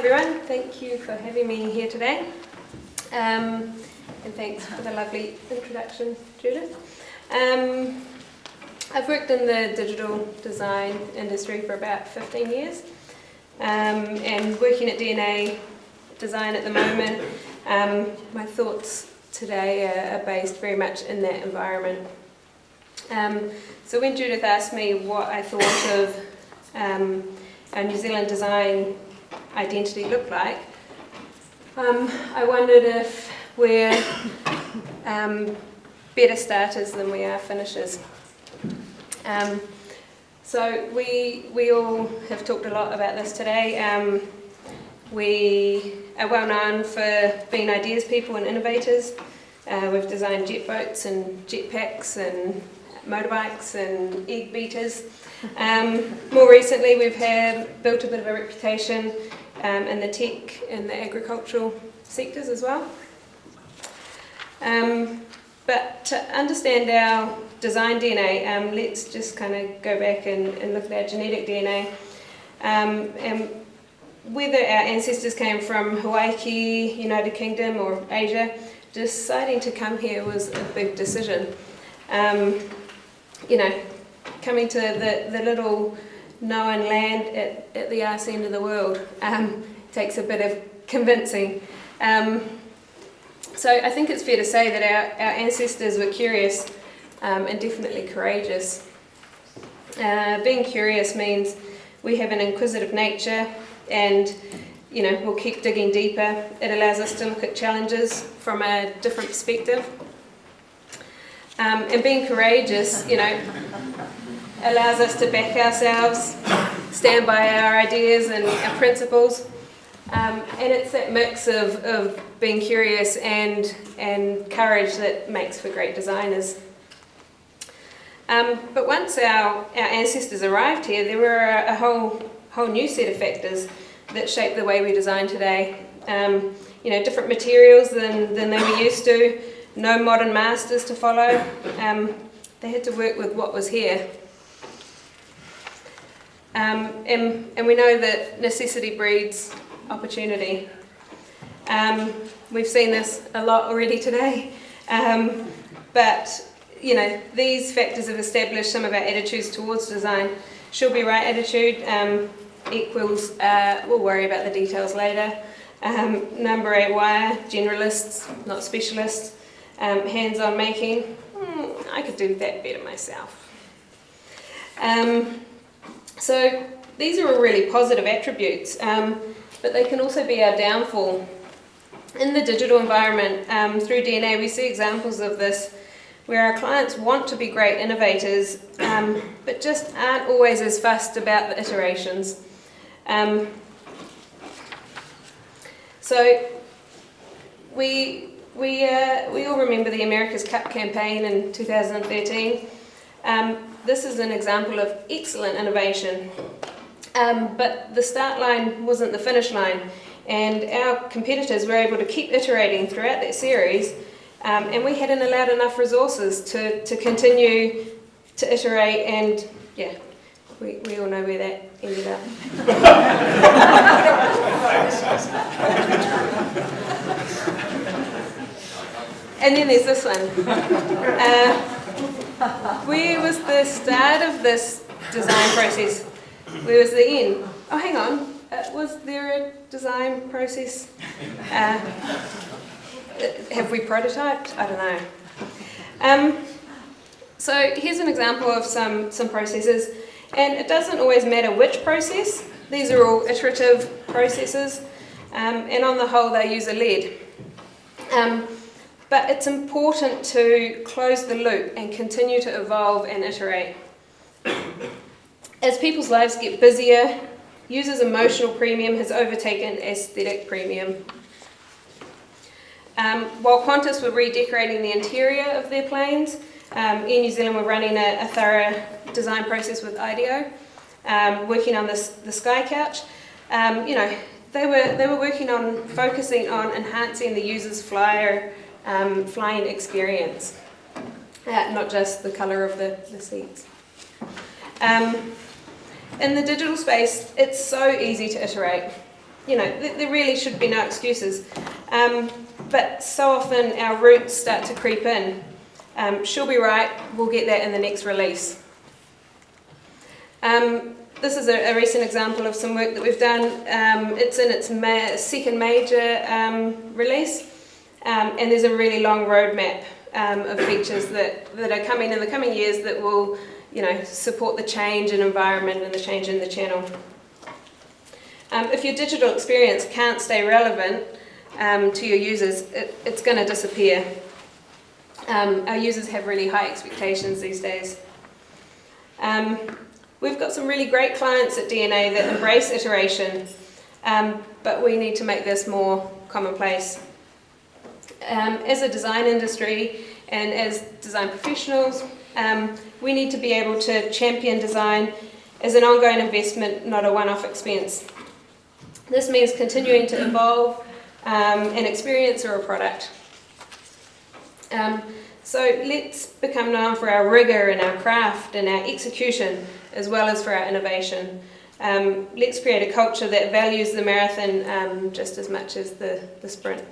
everyone. Thank you for having me here today. And thanks for the lovely introduction, Judith. I've worked in the digital design industry for about 15 years and working at DNA Design at the moment. My thoughts today are based very much in that environment. So when Judith asked me what I thought of our New Zealand design identity looked like, I wondered if we're better starters than we are finishers. So we all have talked a lot about this today. We are well known for being ideas people and innovators. We've designed jet boats and jetpacks and motorbikes and egg beaters. More recently we've built a bit of a reputation in the tech and the agricultural sectors as well. But to understand our design DNA, let's just kind of go back and look at our genetic DNA. And whether our ancestors came from Hawaii, United Kingdom or Asia, deciding to come here was a big decision. Coming to the little known land at the arse end of the world takes a bit of convincing. So I think it's fair to say that our ancestors were curious and definitely courageous. Being curious means we have an inquisitive nature and we'll keep digging deeper. It allows us to look at challenges from a different perspective. And being courageous, allows us to back ourselves, stand by our ideas and our principles. And it's that mix of being curious and courage that makes for great designers. But once our ancestors arrived here, there were a whole new set of factors that shape the way we design today. Different materials than they were used to, no modern masters to follow. They had to work with what was here. And we know that necessity breeds opportunity. We've seen this a lot already today. But these factors have established some of our attitudes towards design. Should be right attitude equals we'll worry about the details later. Number 8 wire, generalists, not specialists. Hands-on making, I could do that better myself. So these are all really positive attributes, but they can also be our downfall. In the digital environment, through DNA, we see examples of this where our clients want to be great innovators, but just aren't always as fussed about the iterations. So we all remember the America's Cup campaign in 2013. This is an example of excellent innovation, but the start line wasn't the finish line, and our competitors were able to keep iterating throughout that series, and we hadn't allowed enough resources to continue to iterate, and we all know where that ended up. And then there's this one. Where was the start of this design process? Where was the end? Oh, hang on. Was there a design process? Have we prototyped? I don't know. So here's an example of some processes. And it doesn't always matter which process. These are all iterative processes. And on the whole, they use a lead. But it's important to close the loop and continue to evolve and iterate. As people's lives get busier, users' emotional premium has overtaken aesthetic premium. While Qantas were redecorating the interior of their planes, Air New Zealand were running a thorough design process with IDEO, working on the Sky Couch. They were working on focusing on enhancing the user's flying experience, not just the colour of the seats. In the digital space, it's so easy to iterate. there really should be no excuses. But so often our roots start to creep in. She'll be right, we'll get that in the next release. This is a recent example of some work that we've done. It's in its second major release, and there's a really long roadmap of features that are coming in the coming years that will support the change in environment and the change in the channel. If your digital experience can't stay relevant to your users, it's going to disappear. Our users have really high expectations these days. We've got some really great clients at DNA that embrace iteration, but we need to make this more commonplace. As a design industry and as design professionals, we need to be able to champion design as an ongoing investment, not a one-off expense. This means continuing to evolve an experience or a product. So let's become known for our rigour and our craft and our execution, as well as for our innovation. Let's create a culture that values the marathon just as much as the sprint.